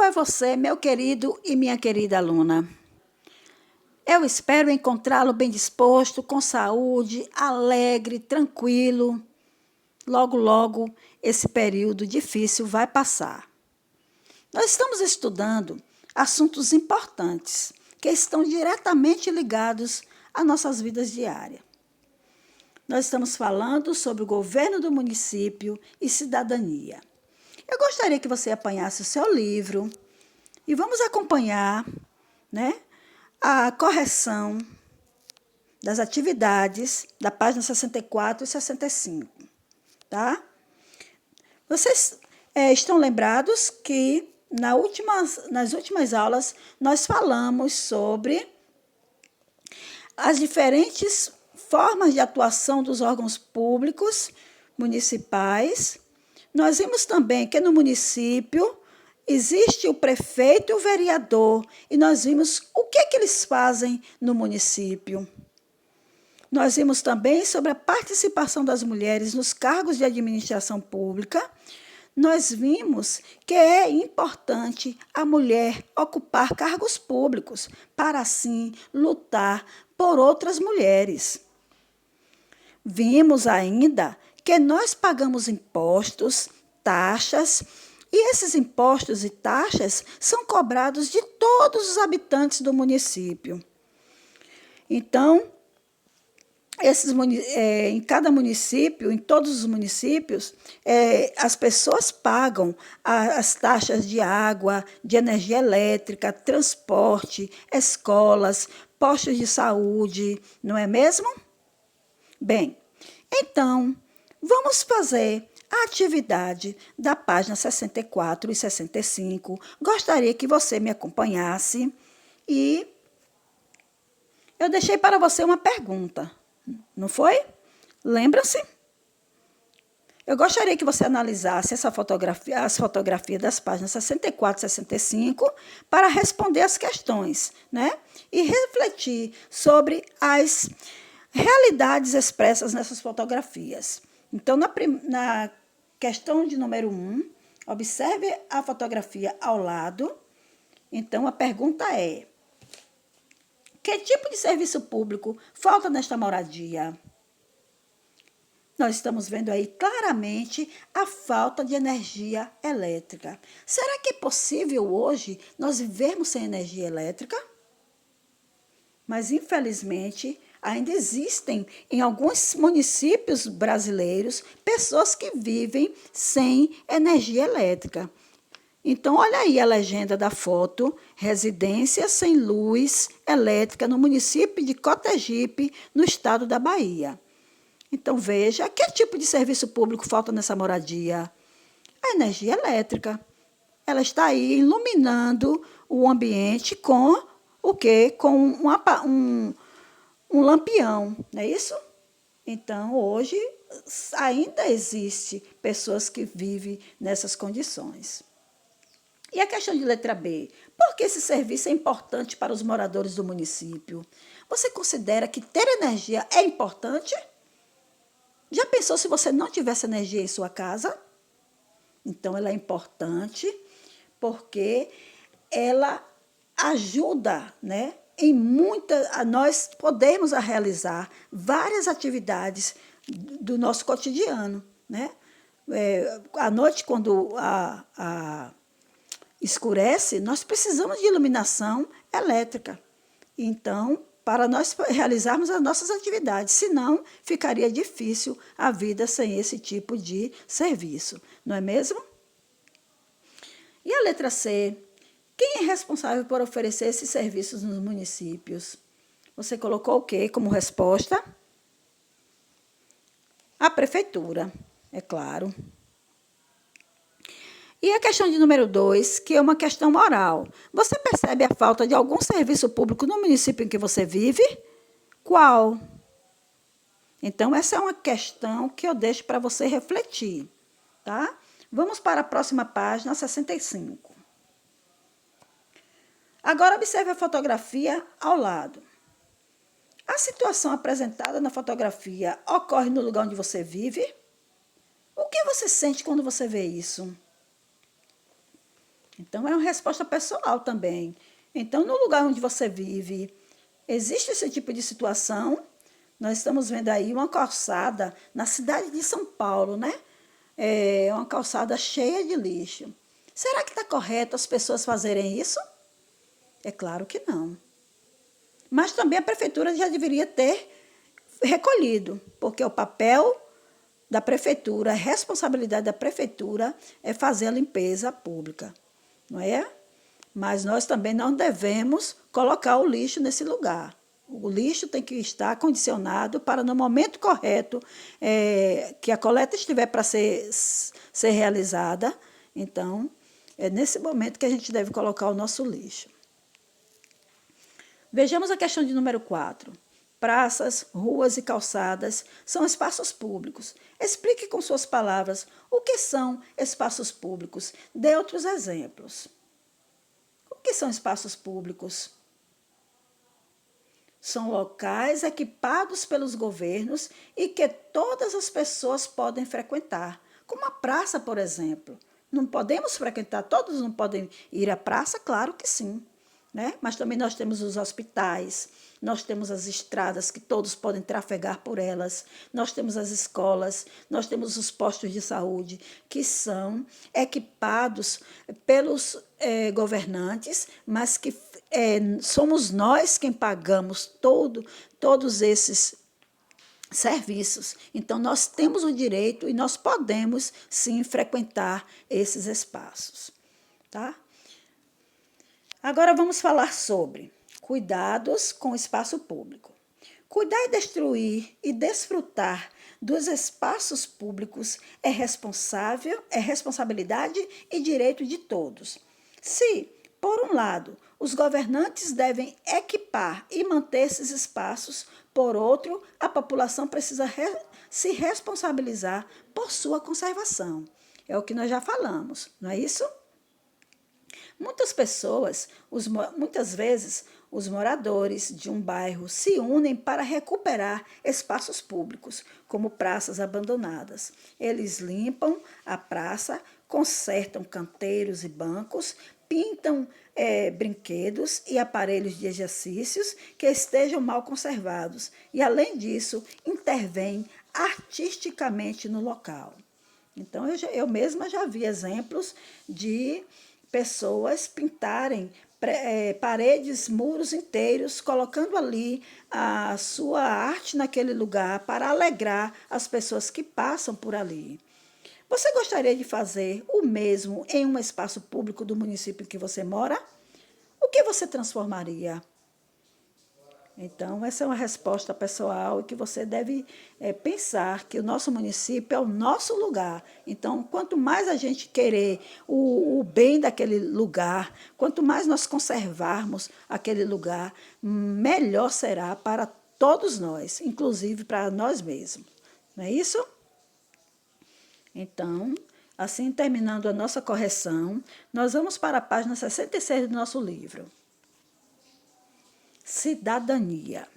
é você, meu querido e minha querida aluna? Eu espero encontrá-lo bem disposto, com saúde, alegre, tranquilo. Logo, logo, esse período difícil vai passar. Nós estamos estudando assuntos importantes que estão diretamente ligados às nossas vidas diárias. Nós estamos falando sobre o governo do município e cidadania. Eu gostaria que você apanhasse o seu livro e vamos acompanhar, né, a correção das atividades da página 64 e 65. Tá? Vocês estão lembrados que nas últimas aulas nós falamos sobre as diferentes formas de atuação dos órgãos públicos municipais. Nós vimos também que no município existe o prefeito e o vereador, e nós vimos o que eles fazem no município. Nós vimos também sobre a participação das mulheres nos cargos de administração pública. Nós vimos que é importante a mulher ocupar cargos públicos para, assim, lutar por outras mulheres. Vimos ainda que nós pagamos impostos, taxas, e esses impostos e taxas são cobrados de todos os habitantes do município. Então, em cada município, em todos os municípios, as pessoas pagam as taxas de água, de energia elétrica, transporte, escolas, postos de saúde, não é mesmo? Bem, então, vamos fazer a atividade da página 64 e 65. Gostaria que você me acompanhasse e eu deixei para você uma pergunta, não foi? Lembra-se? Eu gostaria que você analisasse as fotografias das páginas 64 e 65 para responder as questões, né? E refletir sobre as realidades expressas nessas fotografias. Então, na questão de número 1, observe a fotografia ao lado. Então, a pergunta é: que tipo de serviço público falta nesta moradia? Nós estamos vendo aí claramente a falta de energia elétrica. Será que é possível hoje nós vivermos sem energia elétrica? Mas, infelizmente, ainda existem em alguns municípios brasileiros pessoas que vivem sem energia elétrica. Então, olha aí a legenda da foto: residência sem luz elétrica no município de Cotegipe, no estado da Bahia. Então, veja, que tipo de serviço público falta nessa moradia? A energia elétrica. Ela está aí iluminando o ambiente com o quê? Com um lampião, não é isso? Então, hoje, ainda existe pessoas que vivem nessas condições. E a questão de letra B? Por que esse serviço é importante para os moradores do município? Você considera que ter energia é importante? Já pensou se você não tivesse energia em sua casa? Então, ela é importante porque ela ajuda, né? Nós podemos realizar várias atividades do nosso cotidiano, né? À noite, quando escurece, nós precisamos de iluminação elétrica. Então, para nós realizarmos as nossas atividades, senão ficaria difícil a vida sem esse tipo de serviço, não é mesmo? E a letra C? Quem é responsável por oferecer esses serviços nos municípios? Você colocou o quê como resposta? A prefeitura, é claro. E a questão de número 2, que é uma questão moral. Você percebe a falta de algum serviço público no município em que você vive? Qual? Então, essa é uma questão que eu deixo para você refletir, tá? Vamos para a próxima página, 65. Agora, observe a fotografia ao lado. A situação apresentada na fotografia ocorre no lugar onde você vive? O que você sente quando você vê isso? Então, é uma resposta pessoal também. Então, no lugar onde você vive, existe esse tipo de situação? Nós estamos vendo aí uma calçada na cidade de São Paulo, né? É uma calçada cheia de lixo. Será que está correto as pessoas fazerem isso? É claro que não. Mas também a prefeitura já deveria ter recolhido, porque o papel da prefeitura, a responsabilidade da prefeitura é fazer a limpeza pública, não é? Mas nós também não devemos colocar o lixo nesse lugar. O lixo tem que estar condicionado para, no momento correto, que a coleta estiver para ser realizada. Então, é nesse momento que a gente deve colocar o nosso lixo. Vejamos a questão de número 4. Praças, ruas e calçadas são espaços públicos. Explique com suas palavras o que são espaços públicos. Dê outros exemplos. O que são espaços públicos? São locais equipados pelos governos e que todas as pessoas podem frequentar, como a praça, por exemplo. Não podemos frequentar, todos não podem ir à praça? Claro que sim. Né? Mas também nós temos os hospitais, nós temos as estradas que todos podem trafegar por elas, nós temos as escolas, nós temos os postos de saúde que são equipados pelos governantes, mas que somos nós quem pagamos todos esses serviços. Então, nós temos o direito e nós podemos, sim, frequentar esses espaços. Tá? Agora vamos falar sobre cuidados com o espaço público. Cuidar e destruir e desfrutar dos espaços públicos é responsabilidade e direito de todos. Se, por um lado, os governantes devem equipar e manter esses espaços, por outro, a população precisa se responsabilizar por sua conservação. É o que nós já falamos, não é isso? Muitas vezes, os moradores de um bairro se unem para recuperar espaços públicos, como praças abandonadas. Eles limpam a praça, consertam canteiros e bancos, pintam brinquedos e aparelhos de exercícios que estejam mal conservados e, além disso, intervêm artisticamente no local. Então, eu mesma já vi exemplos de pessoas pintarem paredes, muros inteiros, colocando ali a sua arte naquele lugar para alegrar as pessoas que passam por ali. Você gostaria de fazer o mesmo em um espaço público do município em que você mora? O que você transformaria? Então, essa é uma resposta pessoal e que você deve pensar que o nosso município é o nosso lugar. Então, quanto mais a gente querer o bem daquele lugar, quanto mais nós conservarmos aquele lugar, melhor será para todos nós, inclusive para nós mesmos. Não é isso? Então, assim terminando a nossa correção, nós vamos para a página 66 do nosso livro. Cidadania.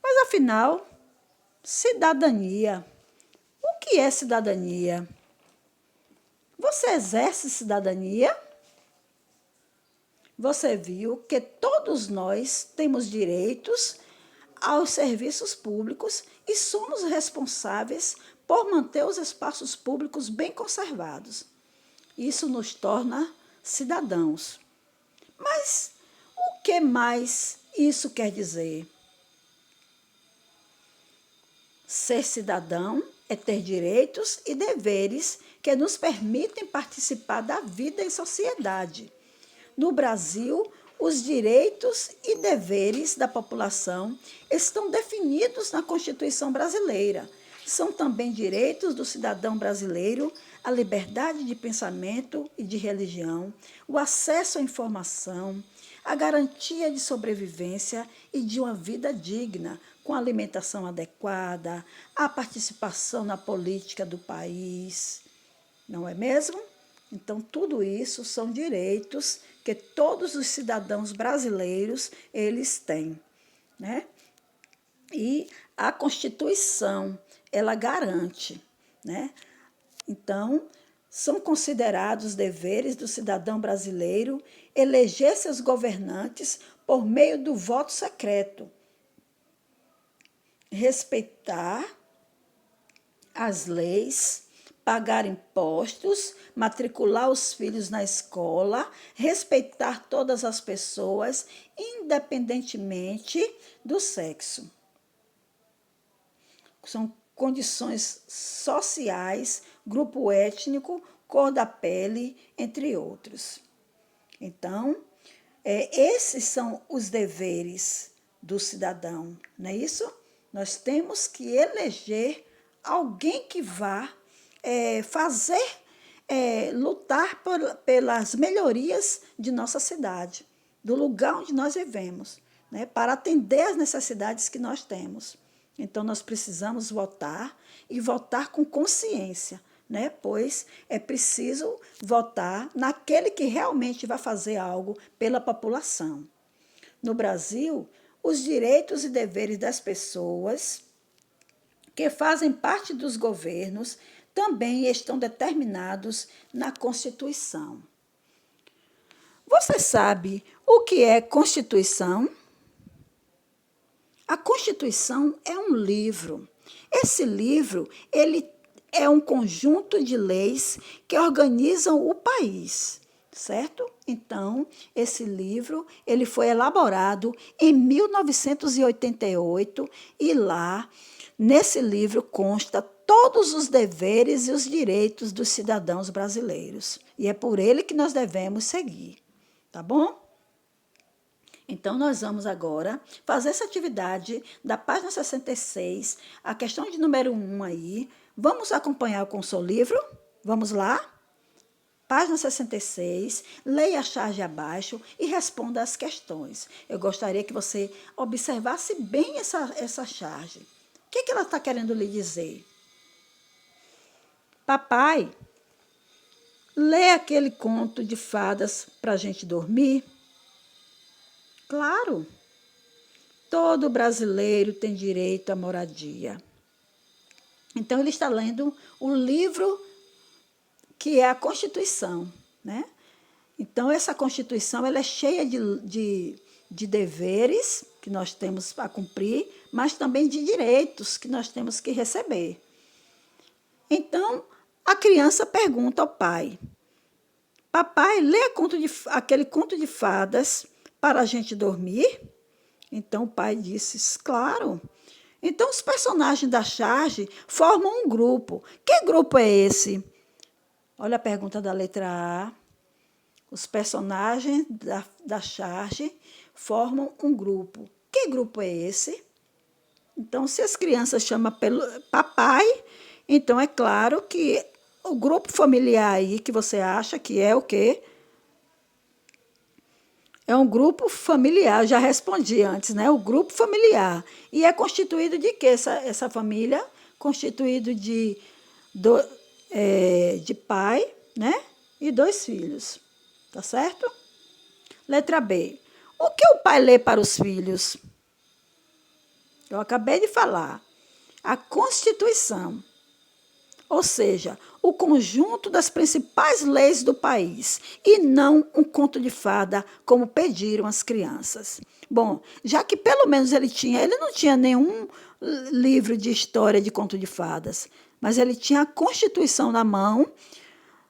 Mas afinal, cidadania. O que é cidadania? Você exerce cidadania? Você viu que todos nós temos direitos aos serviços públicos e somos responsáveis por manter os espaços públicos bem conservados. Isso nos torna cidadãos. Mas o que mais isso quer dizer? Ser cidadão é ter direitos e deveres que nos permitem participar da vida em sociedade. No Brasil, os direitos e deveres da população estão definidos na Constituição brasileira. São também direitos do cidadão brasileiro a liberdade de pensamento e de religião, o acesso à informação, a garantia de sobrevivência e de uma vida digna, com alimentação adequada, a participação na política do país. Não é mesmo? Então, tudo isso são direitos que todos os cidadãos brasileiros eles têm, né? E a Constituição, ela garante, né? Então, São considerados deveres do cidadão brasileiro eleger seus governantes por meio do voto secreto, respeitar as leis, pagar impostos, matricular os filhos na escola, respeitar todas as pessoas, independentemente do sexo. São condições sociais, grupo étnico, cor da pele, entre outros. Então, esses são os deveres do cidadão, não é isso? Nós temos que eleger alguém que vá lutar pelas melhorias de nossa cidade, do lugar onde nós vivemos, né, para atender às necessidades que nós temos. Então, nós precisamos votar e votar com consciência, né, pois é preciso votar naquele que realmente vai fazer algo pela população. No Brasil, os direitos e deveres das pessoas que fazem parte dos governos também estão determinados na Constituição. Você sabe o que é Constituição? A Constituição é um livro. Esse livro, ele é um conjunto de leis que organizam o país, certo? Então, esse livro, ele foi elaborado em 1988 e lá, nesse livro, consta todos os deveres e os direitos dos cidadãos brasileiros. E é por ele que nós devemos seguir, tá bom? Então, nós vamos agora fazer essa atividade da página 66, a questão de número 1 aí. Vamos acompanhar com o seu livro? Vamos lá? Página 66, leia a charge abaixo e responda as questões. Eu gostaria que você observasse bem essa charge. O que ela está querendo lhe dizer? Papai, lê aquele conto de fadas para a gente dormir? Claro, todo brasileiro tem direito à moradia. Então, ele está lendo o livro que é a Constituição, né? Então, essa Constituição ela é cheia de deveres que nós temos a cumprir, mas também de direitos que nós temos que receber. Então, a criança pergunta ao pai, papai, lê aquele conto de fadas para a gente dormir? Então, o pai disse, claro. Então, os personagens da charge formam um grupo. Que grupo é esse? Olha a pergunta da letra A. Os personagens da charge formam um grupo. Que grupo é esse? Então, se as crianças chamam pelo papai, então é claro que o grupo familiar aí que você acha que é o quê? É um grupo familiar, já respondi antes, né? O grupo familiar. E é constituído de quê essa família? Constituído de pai, né? E 2 filhos. Tá certo? Letra B. O que o pai lê para os filhos? Eu acabei de falar. A Constituição. Ou seja, o conjunto das principais leis do país e não um conto de fada, como pediram as crianças. Bom, já que pelo menos ele não tinha nenhum livro de história de conto de fadas, mas ele tinha a Constituição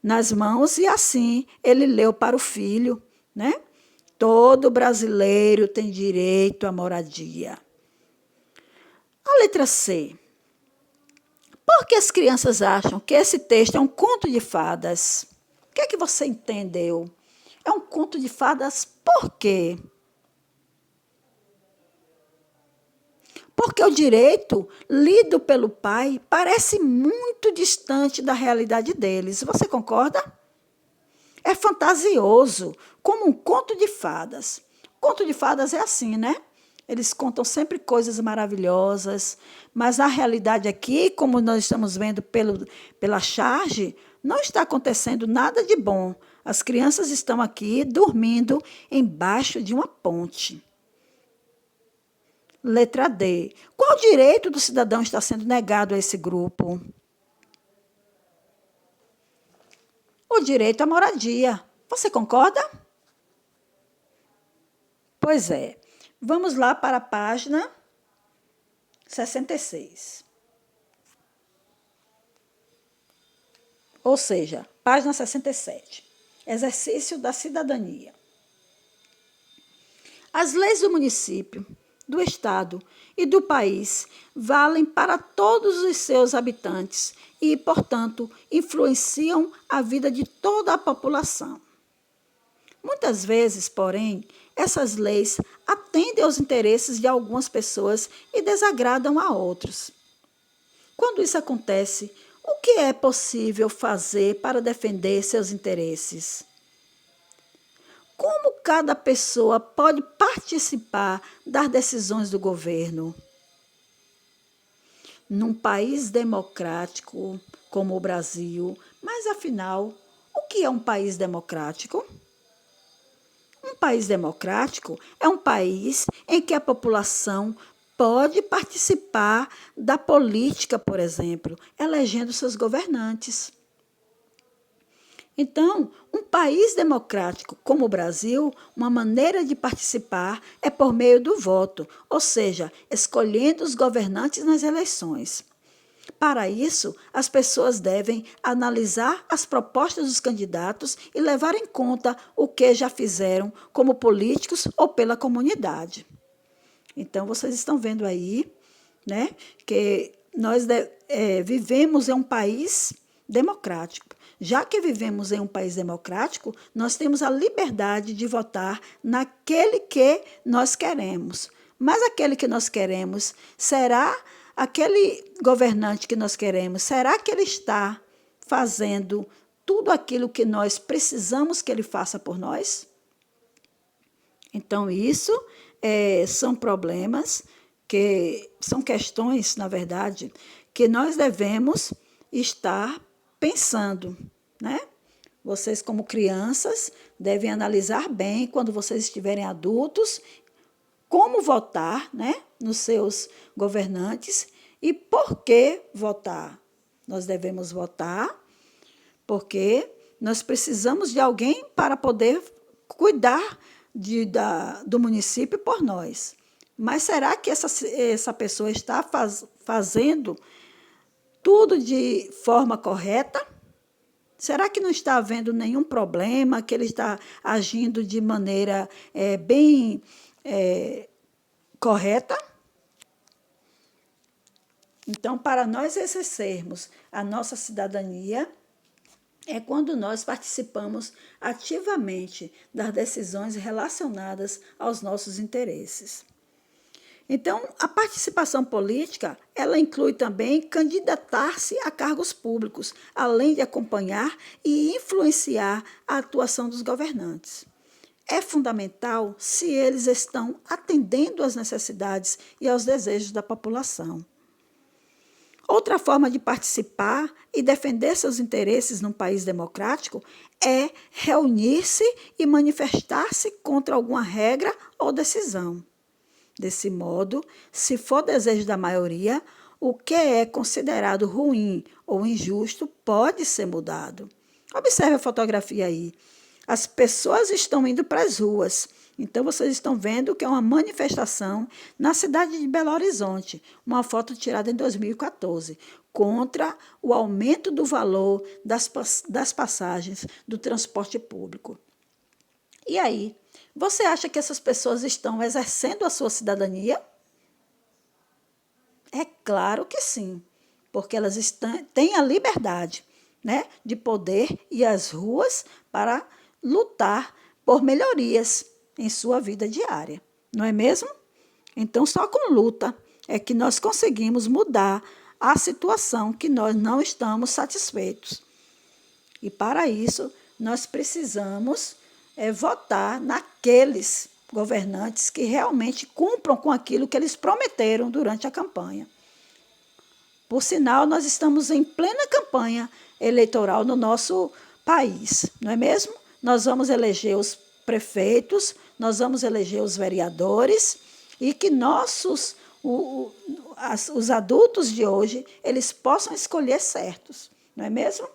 nas mãos, e assim ele leu para o filho, né? Todo brasileiro tem direito à moradia. A letra C. Por que as crianças acham que esse texto é um conto de fadas? O que é que você entendeu? É um conto de fadas por quê? Porque o direito lido pelo pai parece muito distante da realidade deles. Você concorda? É fantasioso, como um conto de fadas. Conto de fadas é assim, né? Eles contam sempre coisas maravilhosas, mas a realidade aqui, como nós estamos vendo pela charge, não está acontecendo nada de bom. As crianças estão aqui dormindo embaixo de uma ponte. Letra D. Qual direito do cidadão está sendo negado a esse grupo? o direito à moradia. Você concorda? Pois é. Vamos lá para a página 66. Ou seja, página 67. Exercício da cidadania. As leis do município, do estado e do país valem para todos os seus habitantes e, portanto, influenciam a vida de toda a população. Muitas vezes, porém, essas leis atendem aos interesses de algumas pessoas e desagradam a outros. Quando isso acontece, o que é possível fazer para defender seus interesses? Como cada pessoa pode participar das decisões do governo? Num país democrático como o Brasil, mas afinal, o que é um país democrático? Um país democrático é um país em que a população pode participar da política, por exemplo, elegendo seus governantes. Então, um país democrático como o Brasil, uma maneira de participar é por meio do voto, ou seja, escolhendo os governantes nas eleições. Para isso, as pessoas devem analisar as propostas dos candidatos e levar em conta o que já fizeram como políticos ou pela comunidade. Então, vocês estão vendo aí, né, que nós vivemos em um país democrático. Já que vivemos em um país democrático, nós temos a liberdade de votar naquele que nós queremos. Mas aquele que nós queremos, será aquele governante que nós queremos, será que ele está fazendo tudo aquilo que nós precisamos que ele faça por nós? Então, isso são problemas, são questões, na verdade, que nós devemos estar pensando, né? Vocês, como crianças, devem analisar bem, quando vocês estiverem adultos, como votar, né, nos seus governantes e por que votar. Nós devemos votar porque nós precisamos de alguém para poder cuidar do município por nós. Mas será que essa pessoa está fazendo tudo de forma correta? Será que não está havendo nenhum problema, que ele está agindo de maneira bem correta? Então, para nós exercermos a nossa cidadania, é quando nós participamos ativamente das decisões relacionadas aos nossos interesses. Então, a participação política, ela inclui também candidatar-se a cargos públicos, além de acompanhar e influenciar a atuação dos governantes. É fundamental se eles estão atendendo às necessidades e aos desejos da população. Outra forma de participar e defender seus interesses num país democrático é reunir-se e manifestar-se contra alguma regra ou decisão. Desse modo, se for desejo da maioria, o que é considerado ruim ou injusto pode ser mudado. Observe a fotografia aí. As pessoas estão indo para as ruas. Então, vocês estão vendo que é uma manifestação na cidade de Belo Horizonte, uma foto tirada em 2014, contra o aumento do valor das passagens do transporte público. E aí, você acha que essas pessoas estão exercendo a sua cidadania? É claro que sim, porque elas têm a liberdade, né, de poder ir às ruas para lutar por melhorias em sua vida diária, não é mesmo? Então, só com luta é que nós conseguimos mudar a situação que nós não estamos satisfeitos. E, para isso, nós precisamos votar naqueles governantes que realmente cumpram com aquilo que eles prometeram durante a campanha. Por sinal, nós estamos em plena campanha eleitoral no nosso país, não é mesmo? Nós vamos eleger os prefeitos, nós vamos eleger os vereadores e que os adultos de hoje, eles possam escolher certos, não é mesmo?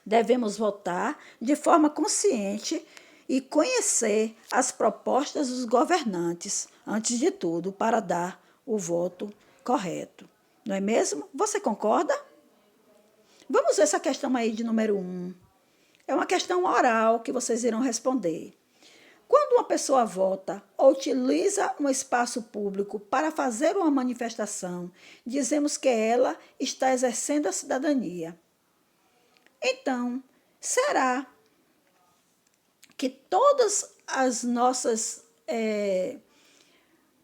Devemos votar de forma consciente e conhecer as propostas dos governantes, antes de tudo, para dar o voto correto. Não é mesmo? Você concorda? Vamos ver essa questão aí de número 1. É uma questão oral que vocês irão responder. Quando uma pessoa vota ou utiliza um espaço público para fazer uma manifestação, dizemos que ela está exercendo a cidadania. Então, será que todas as nossas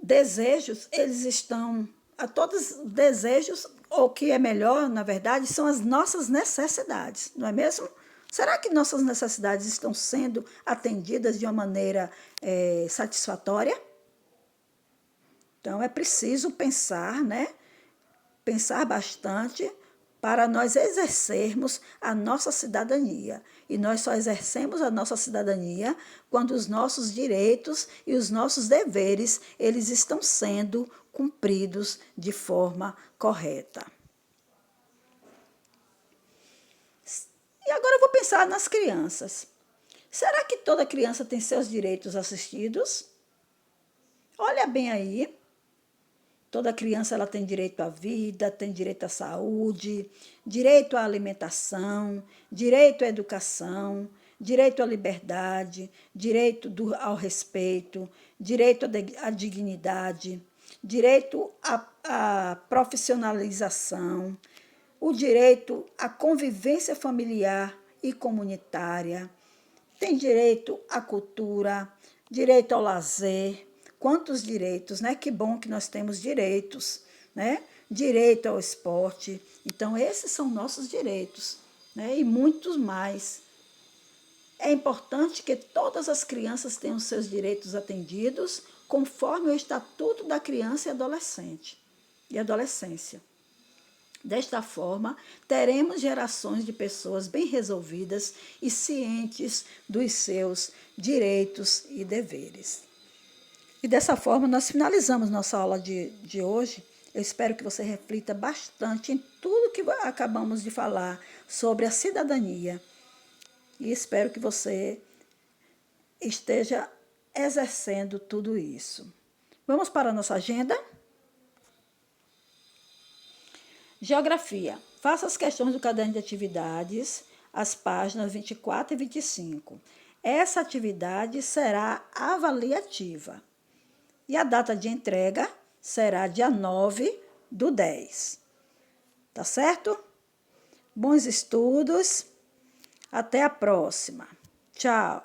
desejos, eles estão, a todos os desejos, ou o que é melhor, na verdade, são as nossas necessidades, não é mesmo? Será que nossas necessidades estão sendo atendidas de uma maneira satisfatória? Então, é preciso pensar, né? Pensar bastante para nós exercermos a nossa cidadania. E nós só exercemos a nossa cidadania quando os nossos direitos e os nossos deveres, eles estão sendo cumpridos de forma correta. E agora eu vou pensar nas crianças. Será que toda criança tem seus direitos assistidos? Olha bem aí. Toda criança ela tem direito à vida, tem direito à saúde, direito à alimentação, direito à educação, direito à liberdade, direito ao respeito, direito à dignidade, direito à profissionalização, o direito à convivência familiar e comunitária, tem direito à cultura, direito ao lazer. Quantos direitos, né? Que bom que nós temos direitos, né? Direito ao esporte. Então, esses são nossos direitos, né? E muitos mais. É importante que todas as crianças tenham seus direitos atendidos conforme o Estatuto da Criança e Adolescência. Desta forma, teremos gerações de pessoas bem resolvidas e cientes dos seus direitos e deveres. E dessa forma, nós finalizamos nossa aula de hoje. Eu espero que você reflita bastante em tudo que acabamos de falar sobre a cidadania. E espero que você esteja exercendo tudo isso. Vamos para a nossa agenda? Geografia. Faça as questões do caderno de atividades, as páginas 24 e 25. Essa atividade será avaliativa. E a data de entrega será dia 9/10. Tá certo? Bons estudos. Até a próxima. Tchau.